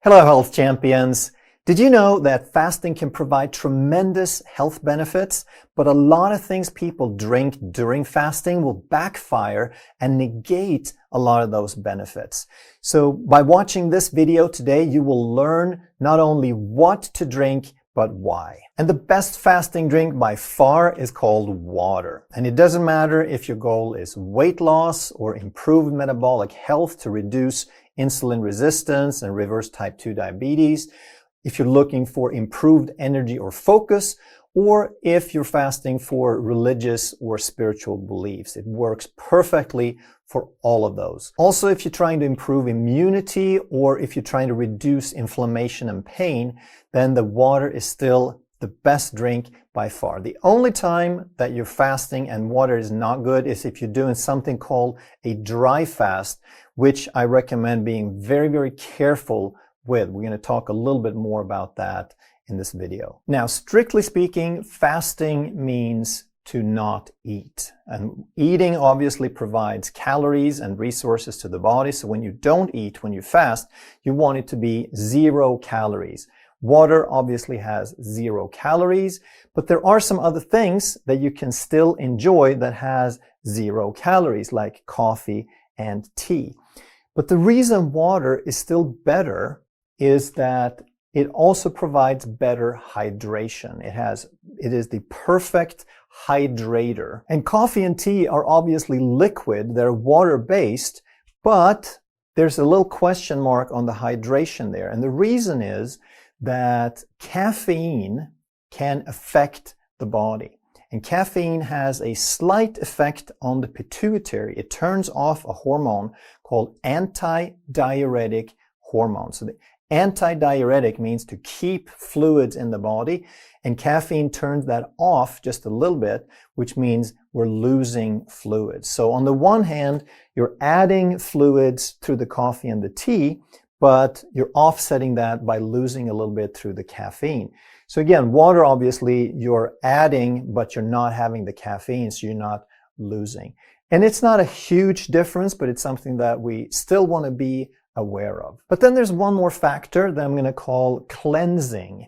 Hello, health champions. Did you know that fasting can provide tremendous health benefits, but a lot of things people drink during fasting will backfire and negate a lot of those benefits. So by watching this video today, you will learn not only what to drink, but why. And the best fasting drink by far is called water. And it doesn't matter if your goal is weight loss or improved metabolic health to reduce insulin resistance and reverse type 2 diabetes, if you're looking for improved energy or focus, or if you're fasting for religious or spiritual beliefs. It works perfectly for all of those. Also, if you're trying to improve immunity or if you're trying to reduce inflammation and pain, then the water is still the best drink by far. The only time that you're fasting and water is not good is if you're doing something called a dry fast, which I recommend being very, very careful with. We're going to talk a little bit more about that in this video. Now, strictly speaking, fasting means to not eat. And eating obviously provides calories and resources to the body. So when you don't eat, when you fast, you want it to be 0 calories. Water obviously has 0 calories, but there are some other things that you can still enjoy that has 0 calories, like coffee and tea. But the reason water is still better is that it also provides better hydration. It is the perfect hydrator. And coffee and tea are obviously liquid, they're water-based, but there's a little question mark on the hydration there. And the reason is that caffeine can affect the body. And caffeine has a slight effect on the pituitary. It turns off a hormone called antidiuretic hormone. So the antidiuretic means to keep fluids in the body, and caffeine turns that off just a little bit, which means we're losing fluids. So on the one hand, you're adding fluids through the coffee and the tea, but you're offsetting that by losing a little bit through the caffeine. So again, water, obviously, you're adding, but you're not having the caffeine, so you're not losing. And it's not a huge difference, but it's something that we still want to be aware of. But then there's one more factor that I'm going to call cleansing.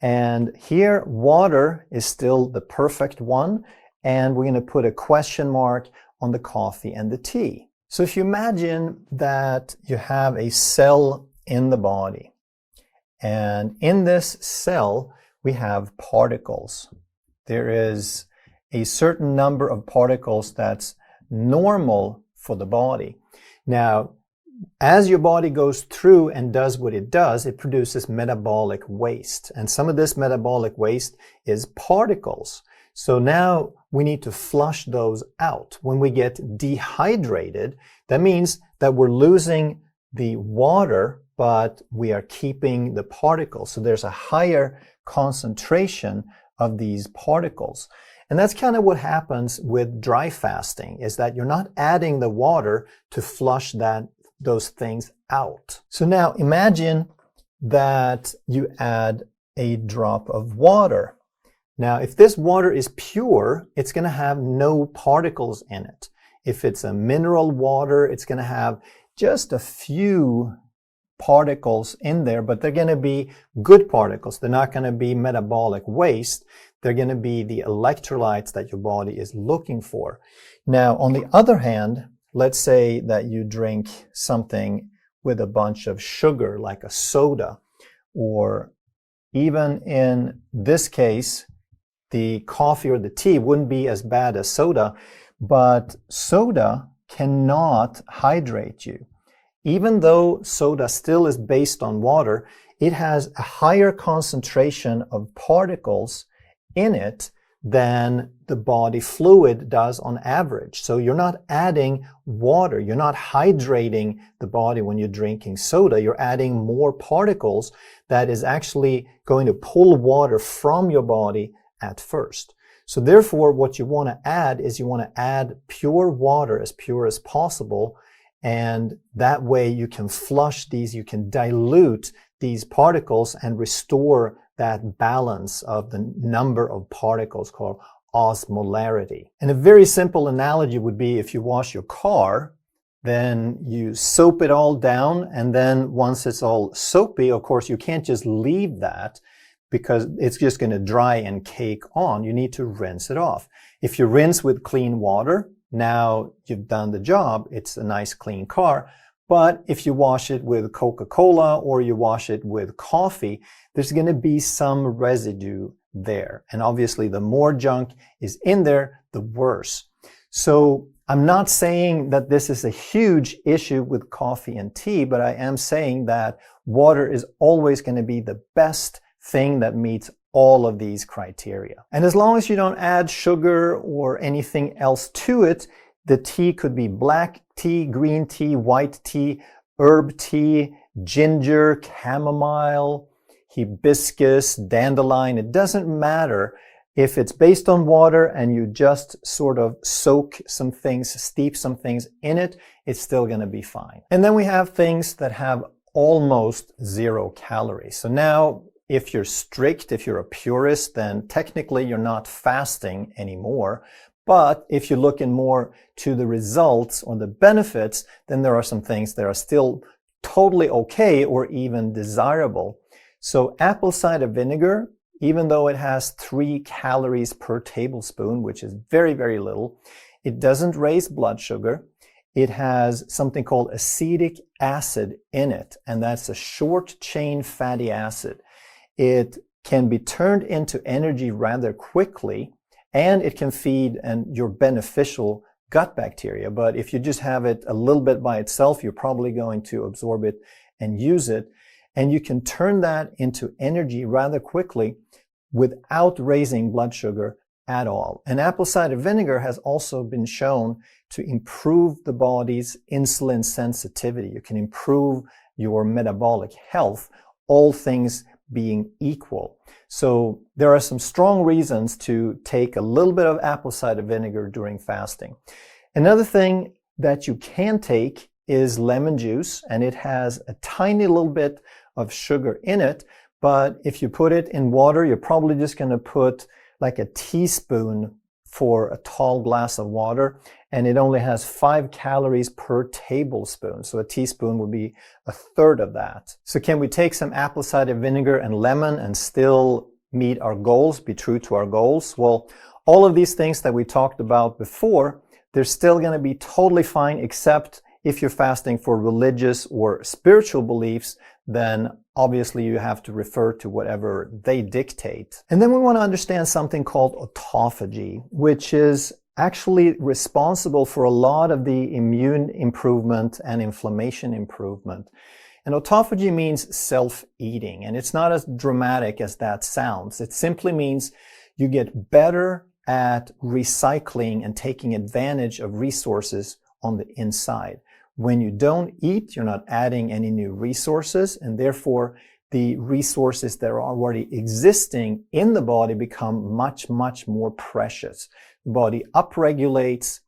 And here, water is still the perfect one, and we're going to put a question mark on the coffee and the tea. So if you imagine that you have a cell in the body, and in this cell, we have particles. There is a certain number of particles that's normal for the body. Now, as your body goes through and does what it does, it produces metabolic waste. And some of this metabolic waste is particles. So now we need to flush those out. When we get dehydrated, that means that we're losing the water, but we are keeping the particles. So there's a higher concentration of these particles. And that's kind of what happens with dry fasting, is that you're not adding the water to flush those things out. So now imagine that you add a drop of water. Now, if this water is pure, it's going to have no particles in it. If it's a mineral water, it's going to have just a few particles in there, but they're going to be good particles. They're not going to be metabolic waste. They're going to be the electrolytes that your body is looking for. Now, on the other hand, let's say that you drink something with a bunch of sugar, like a soda, or even in this case, the coffee or the tea wouldn't be as bad as soda, but soda cannot hydrate you. Even though soda still is based on water, it has a higher concentration of particles in it than the body fluid does on average. So you're not adding water, you're not hydrating the body when you're drinking soda, you're adding more particles that is actually going to pull water from your body at first. So therefore, what you want to add is you want to add pure water, as pure as possible, and that way you can flush these, you can dilute these particles and restore that balance of the number of particles called osmolarity. And a very simple analogy would be if you wash your car, Then you soap it all down, and then once it's all soapy, of course, you can't just leave that because it's just going to dry and cake on. You need to rinse it off. If you rinse with clean water, now you've done the job. It's a nice clean car. But if you wash it with Coca-Cola or you wash it with coffee, there's going to be some residue there. And obviously, the more junk is in there, the worse. So I'm not saying that this is a huge issue with coffee and tea, but I am saying that water is always going to be the best thing that meets all of these criteria. And as long as you don't add sugar or anything else to it, the tea could be black tea, green tea, white tea, herb tea, ginger, chamomile, hibiscus, dandelion. It doesn't matter. If it's based on water and you just sort of soak some things, steep some things in it, it's still going to be fine. And then we have things that have almost 0 calories. So now, if you're strict, if you're a purist, then technically you're not fasting anymore. But if you're looking more to the results or the benefits, then there are some things that are still totally okay or even desirable. So apple cider vinegar, even though it has 3 calories per tablespoon, which is very, very little, it doesn't raise blood sugar. It has something called acetic acid in it, and that's a short-chain fatty acid. It can be turned into energy rather quickly, and it can feed your beneficial gut bacteria. But if you just have it a little bit by itself, you're probably going to absorb it and use it. And you can turn that into energy rather quickly without raising blood sugar at all. And apple cider vinegar has also been shown to improve the body's insulin sensitivity. You can improve your metabolic health, all things being equal. So there are some strong reasons to take a little bit of apple cider vinegar during fasting. Another thing that you can take is lemon juice, and it has a tiny little bit of sugar in it. But if you put it in water, you're probably just going to put like a teaspoon for a tall glass of water, and it only has 5 calories per tablespoon. So a teaspoon would be 1/3 of that. So can we take some apple cider vinegar and lemon and still meet our goals, be true to our goals? Well, all of these things that we talked about before, they're still going to be totally fine, except if you're fasting for religious or spiritual beliefs, then obviously you have to refer to whatever they dictate. And then we want to understand something called autophagy, which is actually responsible for a lot of the immune improvement and inflammation improvement. And autophagy means self-eating, and it's not as dramatic as that sounds. It simply means you get better at recycling and taking advantage of resources on the inside. When you don't eat, you're not adding any new resources, and therefore the resources that are already existing in the body become much, much more precious. The body upregulates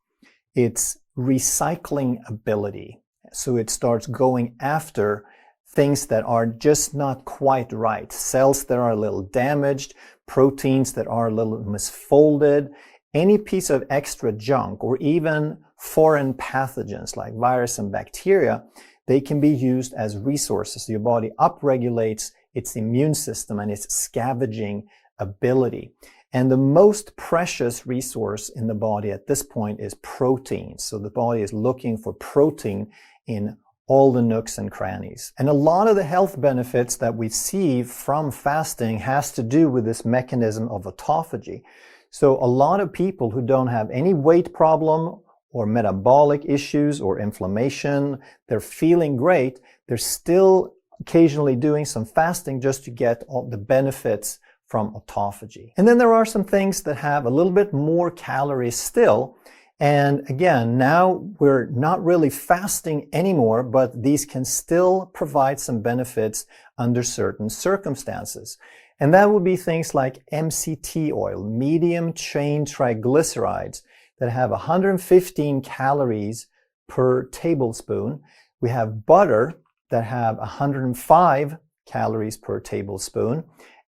its recycling ability. So it starts going after things that are just not quite right. Cells that are a little damaged, proteins that are a little misfolded, any piece of extra junk, or even foreign pathogens like virus and bacteria, they can be used as resources. Your body upregulates its immune system and its scavenging ability. And the most precious resource in the body at this point is protein. So the body is looking for protein in all the nooks and crannies. And a lot of the health benefits that we see from fasting has to do with this mechanism of autophagy. So a lot of people who don't have any weight problem or metabolic issues or inflammation, they're feeling great, they're still occasionally doing some fasting just to get all the benefits from autophagy. And then there are some things that have a little bit more calories still. And again, now we're not really fasting anymore, but these can still provide some benefits under certain circumstances. And that would be things like MCT oil, medium chain triglycerides, that have 115 calories per tablespoon. We have butter that have 105 calories per tablespoon.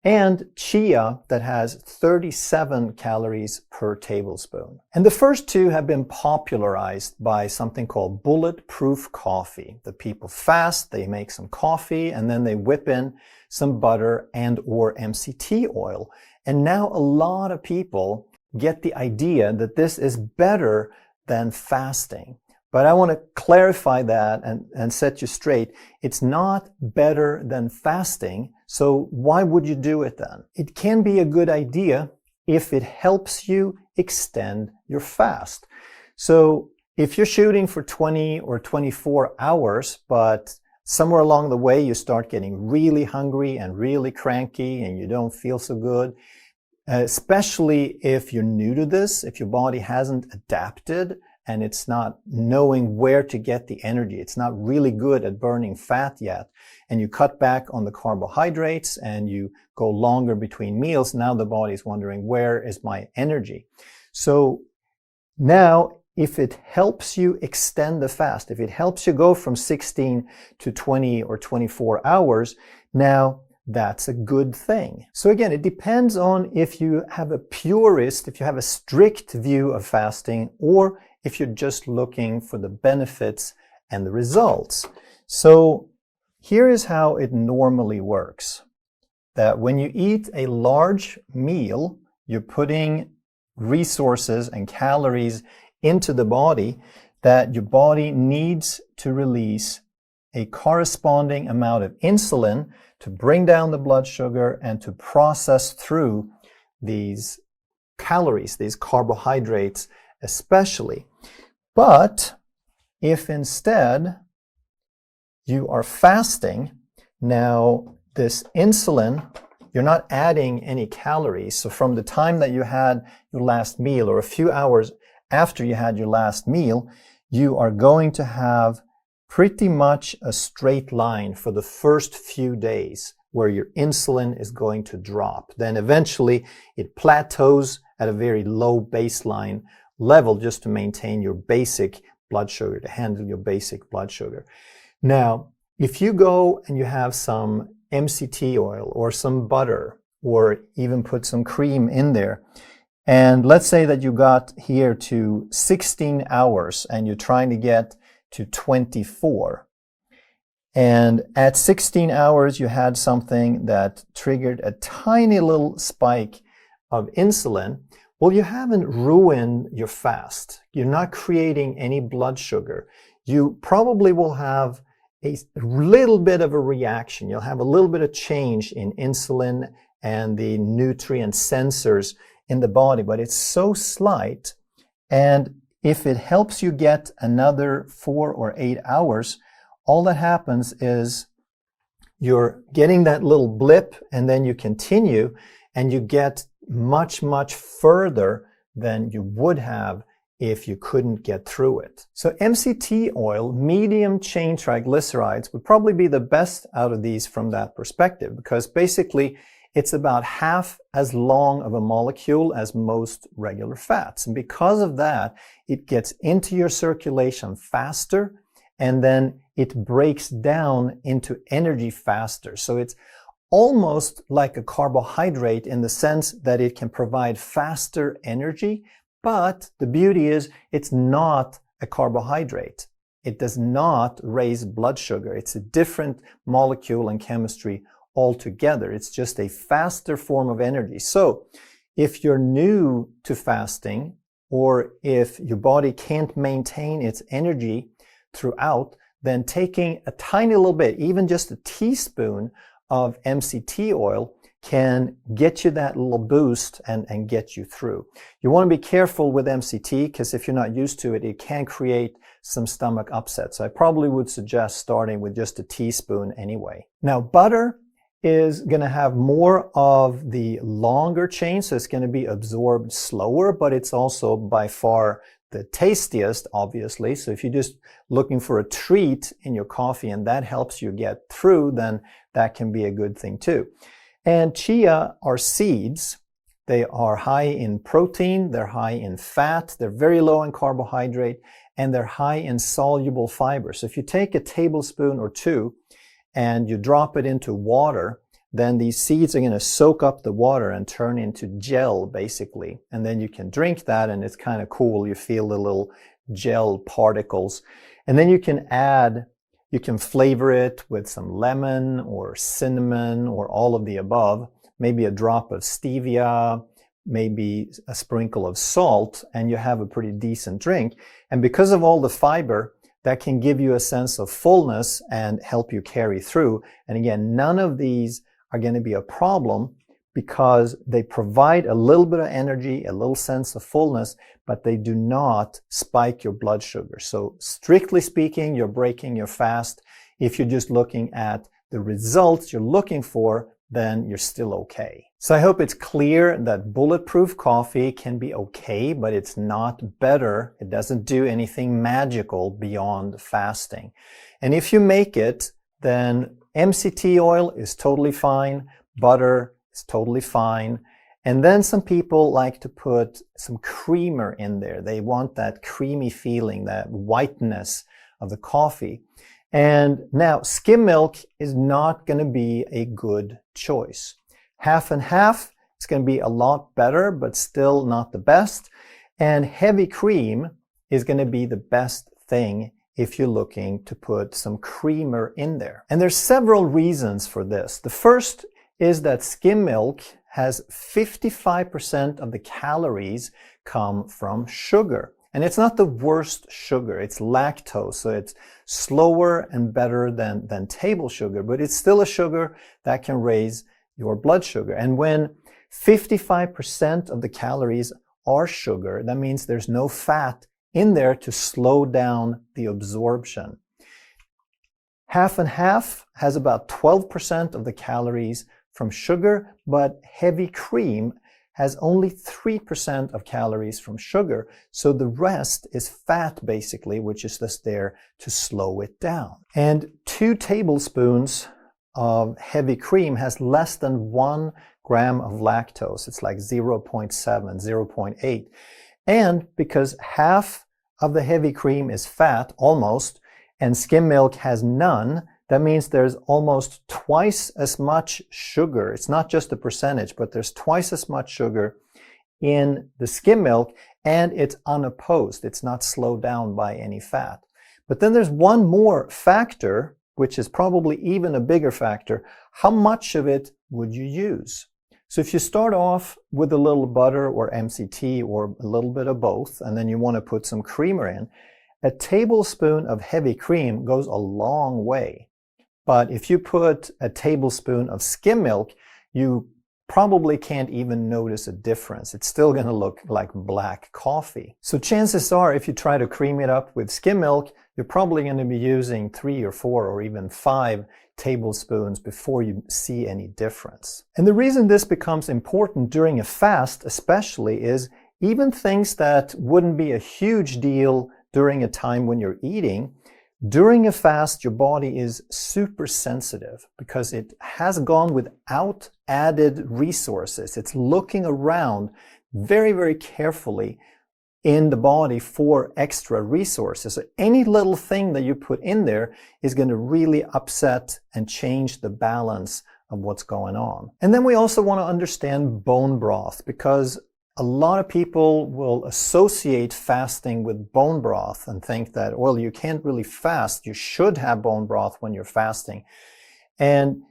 and chia that has 37 calories per tablespoon. And the first two have been popularized by something called bulletproof coffee. The people fast, they make some coffee, and then they whip in some butter and or MCT oil. And now a lot of people get the idea that this is better than fasting. But I want to clarify that and set you straight. It's not better than fasting, so why would you do it then? It can be a good idea if it helps you extend your fast. So if you're shooting for 20 or 24 hours, but somewhere along the way you start getting really hungry and really cranky and you don't feel so good, especially if you're new to this, if your body hasn't adapted, and it's not knowing where to get the energy. It's not really good at burning fat yet. And you cut back on the carbohydrates and you go longer between meals. Now the body's wondering, where is my energy? So now, if it helps you extend the fast, if it helps you go from 16 to 20 or 24 hours, now that's a good thing. So again, it depends on if you have a purist, if you have a strict view of fasting, or if you're just looking for the benefits and the results. So here is how it normally works. That when you eat a large meal, you're putting resources and calories into the body that your body needs to release a corresponding amount of insulin to bring down the blood sugar and to process through these calories, these carbohydrates especially. But if instead you are fasting, now this insulin, you're not adding any calories. So from the time that you had your last meal or a few hours after you had your last meal, you are going to have pretty much a straight line for the first few days where your insulin is going to drop. Then eventually it plateaus at a very low baseline level just to maintain your basic blood sugar, to handle your basic blood sugar. Now, if you go and you have some MCT oil or some butter or even put some cream in there, and let's say that you got here to 16 hours and you're trying to get to 24. And at 16 hours, you had something that triggered a tiny little spike of insulin. Well, you haven't ruined your fast. You're not creating any blood sugar. You probably will have a little bit of a reaction. You'll have a little bit of change in insulin and the nutrient sensors in the body, but it's so slight. And if it helps you get another 4 or 8 hours, all that happens is you're getting that little blip and then you continue and you get much, much further than you would have if you couldn't get through it. So MCT oil, medium chain triglycerides, would probably be the best out of these from that perspective, because basically it's about half as long of a molecule as most regular fats. And because of that, it gets into your circulation faster and then it breaks down into energy faster. So it's almost like a carbohydrate in the sense that it can provide faster energy, but the beauty is it's not a carbohydrate. It does not raise blood sugar. It's a different molecule and chemistry altogether. It's just a faster form of energy. So if you're new to fasting, or if your body can't maintain its energy throughout, then taking a tiny little bit, even just a teaspoon of MCT oil, can get you that little boost and get you through. You want to be careful with MCT because if you're not used to it, it can create some stomach upset. So I probably would suggest starting with just a teaspoon anyway. Now, butter is going to have more of the longer chain, so it's going to be absorbed slower, but it's also by far the tastiest, obviously. So if you're just looking for a treat in your coffee and that helps you get through, then that can be a good thing too. And chia are seeds. They are high in protein, they're high in fat, they're very low in carbohydrate, and they're high in soluble fiber. So if you take a tablespoon or two and you drop it into water, then these seeds are going to soak up the water and turn into gel, basically. And then you can drink that, and it's kind of cool. You feel the little gel particles. And then you can flavor it with some lemon or cinnamon or all of the above, maybe a drop of stevia, maybe a sprinkle of salt, and you have a pretty decent drink. And because of all the fiber, that can give you a sense of fullness and help you carry through. And again, none of these are going to be a problem because they provide a little bit of energy, a little sense of fullness, but they do not spike your blood sugar. So strictly speaking, you're breaking your fast. If you're just looking at the results you're looking for, then you're still okay. So I hope it's clear that bulletproof coffee can be okay, but it's not better. It doesn't do anything magical beyond fasting. And if you make it, then MCT oil is totally fine. Butter is totally fine. And then some people like to put some creamer in there. They want that creamy feeling, that whiteness of the coffee. And now skim milk is not going to be a good choice. Half and half, it's going to be a lot better, but still not the best. And heavy cream is going to be the best thing if you're looking to put some creamer in there. And there's several reasons for this. The first is that skim milk has 55% of the calories come from sugar. And it's not the worst sugar. It's lactose, so it's slower and better than table sugar, but it's still a sugar that can raise your blood sugar. And when 55% of the calories are sugar, that means there's no fat in there to slow down the absorption. Half and half has about 12% of the calories from sugar, but heavy cream has only 3% of calories from sugar. So the rest is fat, basically, which is just there to slow it down. And 2 tablespoons of heavy cream has less than 1 gram of lactose. It's like 0.7, 0.8. And because half of the heavy cream is fat, almost, and skim milk has none, that means there's almost twice as much sugar. It's not just the percentage, but there's twice as much sugar in the skim milk, and it's unopposed. It's not slowed down by any fat. But then there's one more factor, which is probably even a bigger factor. How much of it would you use? So if you start off with a little butter or MCT or a little bit of both, and then you want to put some creamer in, a tablespoon of heavy cream goes a long way. But if you put a tablespoon of skim milk, you probably can't even notice a difference. It's still going to look like black coffee. So chances are, if you try to cream it up with skim milk, you're probably going to be using 3 or 4 or even 5 tablespoons before you see any difference. And the reason this becomes important during a fast especially is even things that wouldn't be a huge deal during a time when you're eating, during a fast, your body is super sensitive because it has gone without added resources. It's looking around very, very carefully in the body for extra resources. So any little thing that you put in there is going to really upset and change the balance of what's going on. And then we also want to understand bone broth, because a lot of people will associate fasting with bone broth and think that, well, you can't really fast. You should have bone broth when you're fasting. And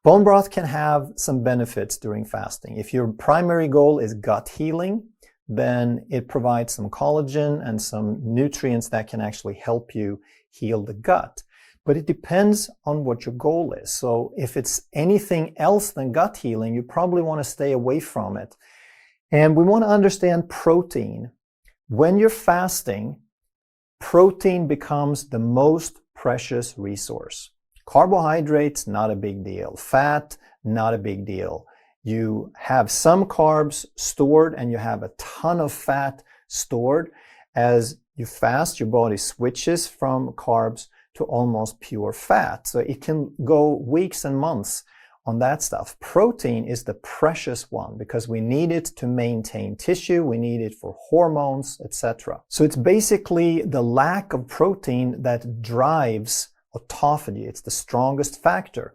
bone broth can have some benefits during fasting. If your primary goal is gut healing, then it provides some collagen and some nutrients that can actually help you heal the gut. But it depends on what your goal is. So if it's anything else than gut healing, you probably want to stay away from it. And we want to understand protein. When you're fasting, protein becomes the most precious resource. Carbohydrates, not a big deal. Fat, not a big deal. You have some carbs stored and you have a ton of fat stored. As you fast, your body switches from carbs to almost pure fat. So it can go weeks and months on that stuff. Protein is the precious one because we need it to maintain tissue, we need it for hormones, etc. So it's basically the lack of protein that drives autophagy. It's the strongest factor.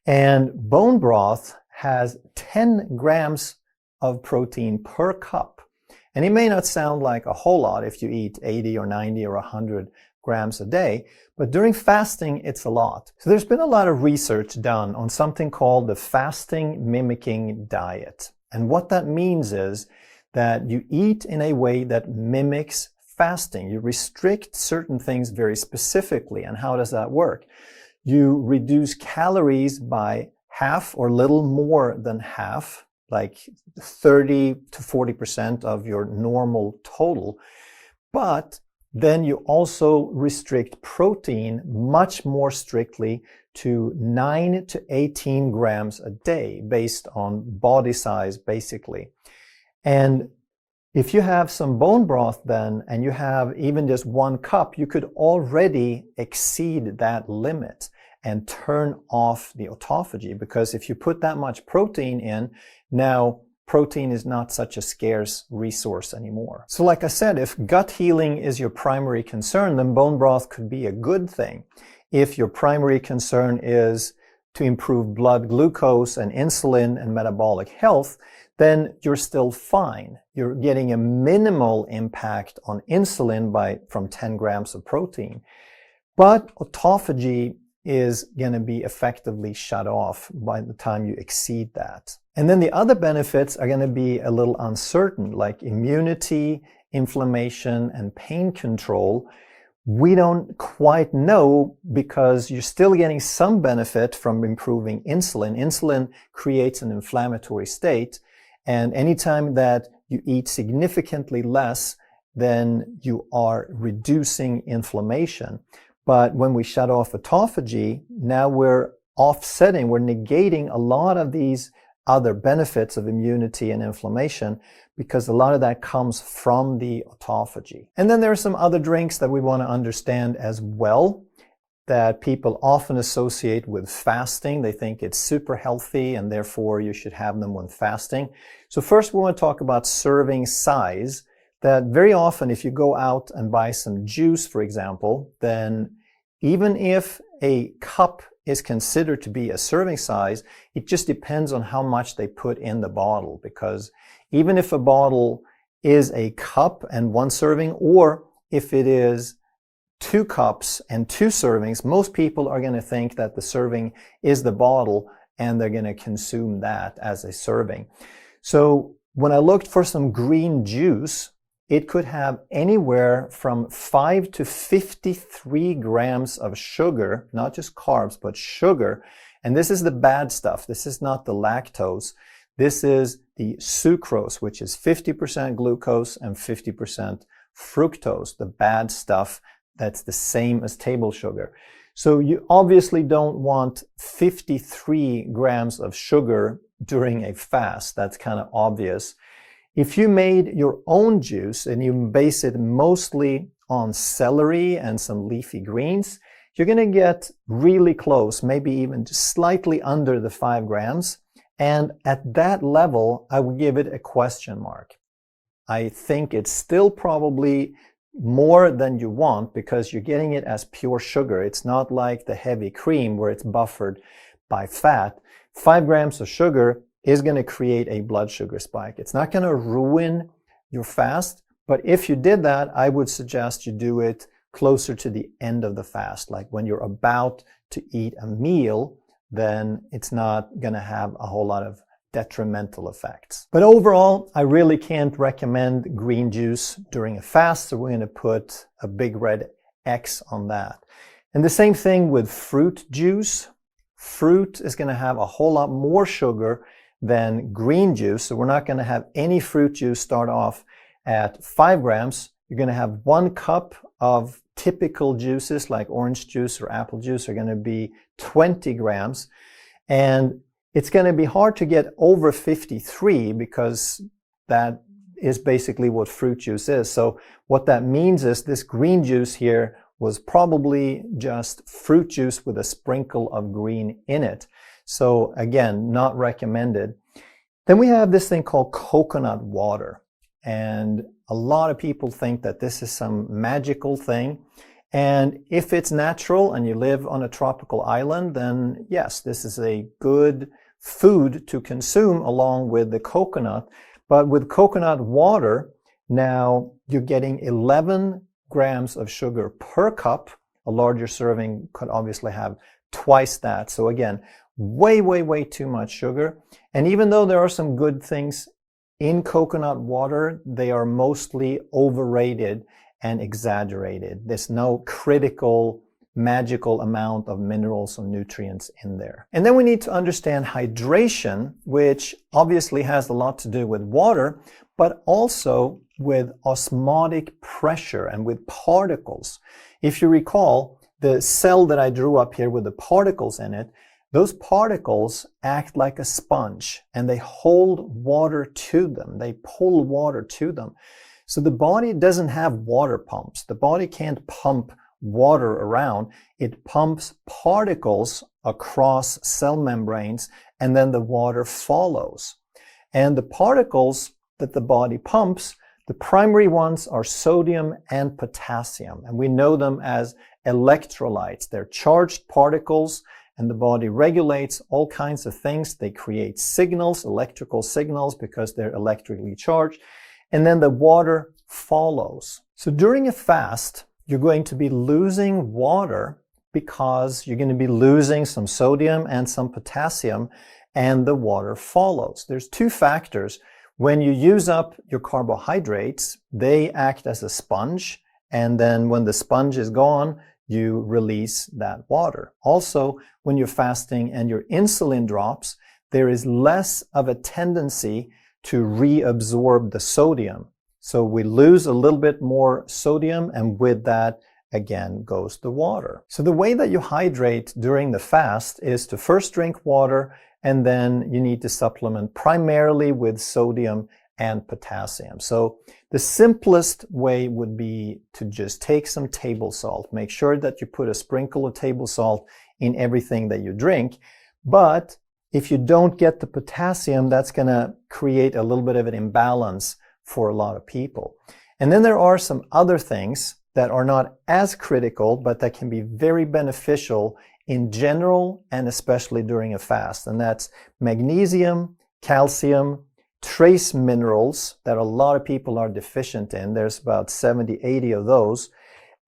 And bone broth has 10 grams of protein per cup. And it may not sound like a whole lot if you eat 80 or 90 or 100 grams a day, but during fasting, it's a lot. So there's been a lot of research done on something called the fasting mimicking diet. And what that means is that you eat in a way that mimics fasting. You restrict certain things very specifically. And how does that work? You reduce calories by half or little more than half, like 30 to 40% of your normal total. But then you also restrict protein much more strictly to 9 to 18 grams a day based on body size, basically. And if you have some bone broth then, and you have even just 1 cup, you could already exceed that limit and turn off the autophagy, because if you put that much protein in, now protein is not such a scarce resource anymore. So like I said, if gut healing is your primary concern, then bone broth could be a good thing. If your primary concern is to improve blood glucose and insulin and metabolic health, then you're still fine. You're getting a minimal impact on insulin from 10 grams of protein. But autophagy is going to be effectively shut off by the time you exceed that. And then the other benefits are going to be a little uncertain, like immunity, inflammation, and pain control. We don't quite know, because you're still getting some benefit from improving insulin. Insulin creates an inflammatory state, and anytime that you eat significantly less, then you are reducing inflammation. But when we shut off autophagy, now we're offsetting, we're negating a lot of these other benefits of immunity and inflammation, because a lot of that comes from the autophagy. And then there are some other drinks that we want to understand as well that people often associate with fasting. They think it's super healthy and therefore you should have them when fasting. So first we want to talk about serving size. That very often if you go out and buy some juice, for example, then even if a cup is considered to be a serving size, it just depends on how much they put in the bottle. Because even if a bottle is a cup and 1 serving, or if it is 2 cups and 2 servings, most people are going to think that the serving is the bottle and they're going to consume that as a serving. So when I looked for some green juice, it could have anywhere from 5 to 53 grams of sugar, not just carbs, but sugar. And this is the bad stuff. This is not the lactose. This is the sucrose, which is 50% glucose and 50% fructose, the bad stuff that's the same as table sugar. So you obviously don't want 53 grams of sugar during a fast. That's kind of obvious. If you made your own juice and you base it mostly on celery and some leafy greens, you're going to get really close, maybe even just slightly under the 5 grams. And at that level, I would give it a question mark. I think it's still probably more than you want, because you're getting it as pure sugar. It's not like the heavy cream where it's buffered by fat. 5 grams of sugar is going to create a blood sugar spike. It's not going to ruin your fast, but if you did that, I would suggest you do it closer to the end of the fast. Like when you're about to eat a meal, then it's not going to have a whole lot of detrimental effects. But overall, I really can't recommend green juice during a fast, so we're going to put a big red X on that. And the same thing with fruit juice. Fruit is going to have a whole lot more sugar than green juice, so we're not going to have any fruit juice start off at 5 grams. You're going to have 1 cup of typical juices like orange juice or apple juice are going to be 20 grams. And it's going to be hard to get over 53, because that is basically what fruit juice is. So what that means is this green juice here was probably just fruit juice with a sprinkle of green in it. So again, not recommended. Then we have this thing called coconut water. And a lot of people think that this is some magical thing. And if it's natural and you live on a tropical island, then yes, this is a good food to consume along with the coconut. But with coconut water, now you're getting 11 grams of sugar per cup. A larger serving could obviously have twice that. So again, way, way, way too much sugar. And even though there are some good things in coconut water, they are mostly overrated and exaggerated. There's no critical, magical amount of minerals or nutrients in there. And then we need to understand hydration, which obviously has a lot to do with water, but also with osmotic pressure and with particles. If you recall, the cell that I drew up here with the particles in it, those particles act like a sponge and they hold water to them. They pull water to them. So the body doesn't have water pumps. The body can't pump water around. It pumps particles across cell membranes and then the water follows. And the particles that the body pumps, the primary ones are sodium and potassium. And we know them as electrolytes. They're charged particles and the body regulates all kinds of things. They create signals, electrical signals, because they're electrically charged. And then the water follows. So during a fast, you're going to be losing water because you're going to be losing some sodium and some potassium, and the water follows. There's two factors. When you use up your carbohydrates, they act as a sponge, and then when the sponge is gone, you release that water. Also, when you're fasting and your insulin drops, there is less of a tendency to reabsorb the sodium. So we lose a little bit more sodium, and with that, again, goes the water. So the way that you hydrate during the fast is to first drink water, and then you need to supplement primarily with sodium and potassium. So the simplest way would be to just take some table salt. Make sure that you put a sprinkle of table salt in everything that you drink. But if you don't get the potassium, that's going to create a little bit of an imbalance for a lot of people. And then there are some other things that are not as critical, but that can be very beneficial in general and especially during a fast. And that's magnesium, calcium, trace minerals that a lot of people are deficient in. There's about 70, 80 of those.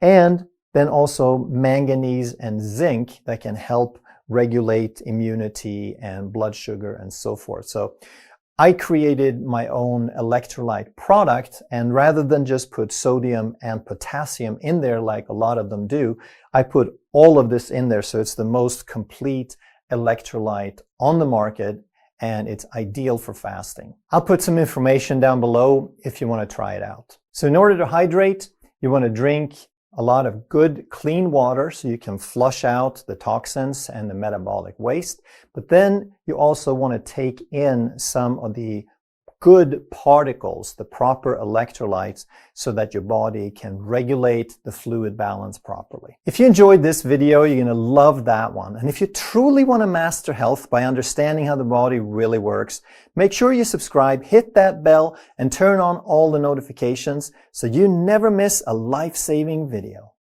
And then also manganese and zinc that can help regulate immunity and blood sugar and so forth. So I created my own electrolyte product, and rather than just put sodium and potassium in there like a lot of them do, I put all of this in there. So it's the most complete electrolyte on the market, and it's ideal for fasting. I'll put some information down below if you want to try it out. So in order to hydrate, you want to drink a lot of good, clean water so you can flush out the toxins and the metabolic waste. But then you also want to take in some of the good particles, the proper electrolytes, so that your body can regulate the fluid balance properly. If you enjoyed this video, you're going to love that one. And if you truly want to master health by understanding how the body really works, make sure you subscribe, hit that bell, and turn on all the notifications so you never miss a life-saving video.